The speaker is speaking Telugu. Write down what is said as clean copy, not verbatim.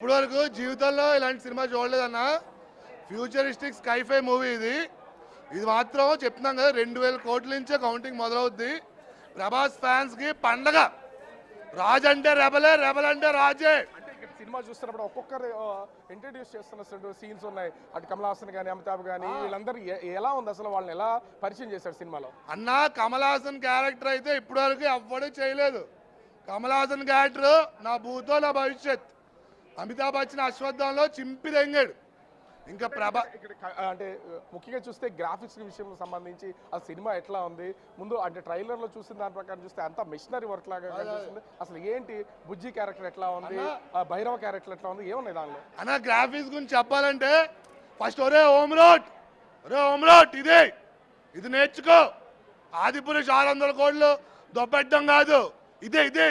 ఇప్పుడు వరకు జీవితంలో ఇలాంటి సినిమా చూడలేదన్న. ఫ్యూచరిస్టిక్ స్కైఫై మూవీ ఇది మాత్రం చెప్తున్నాం కదా, 2000 కోట్ల నుంచే కౌంటింగ్ మొదలవుద్ది. ప్రభాస్ ఫ్యాన్స్ కి పండగ. రాజ్ అంటే రెబలే, రెబల్ అంటే రాజే. అంటే ఇక్కడ సినిమా చూస్తున్నప్పుడు ఒక్కొక్కరు ఇంట్రడ్యూస్ చేస్తున్న సీన్స్ ఉన్నాయి. అటు కమల్ హాసన్ కానీ, అమితాబ్ కానీ, వీళ్ళందరూ ఎలా ఉంది అసలు, వాళ్ళని ఎలా పరిచయం చేశారు సినిమాలో? అన్న, కమల్ హాసన్ క్యారెక్టర్ అయితే ఇప్పటి వరకు ఎవ్వడూ చేయలేదు. కమల్ హాసన్ క్యారెక్టర్ నా భూతో నా భవిష్యత్. అమితాబ్ బచ్చన్ అశ్వత్థంలో చింపి తెంగాడు. ఇంకా ఇక్కడ అంటే ముఖ్యంగా చూస్తే గ్రాఫిక్స్ విషయం సంబంధించి ఆ సినిమా ఎట్లా ఉంది? ముందు అంటే ట్రైలర్ లో చూసిన దాని ప్రకారం చూస్తే అంతా మిషనరీ వర్క్ లాగా కనిపిస్తుంది. అసలు ఏంటి బుజ్జి క్యారెక్టర్ ఎట్లా ఉంది, భైరవ క్యారెక్టర్ ఎట్లా ఉంది, ఏమున్నాయి దానిలో? అన్న, గ్రాఫిక్స్ గురించి చెప్పాలంటే ఫస్ట్ ఒరే ఓమ్రోట్ ఇది నేర్చుకో. ఆదిపురుష్ 600 కోట్లు దొబ్బెట్టడం కాదు, ఇదే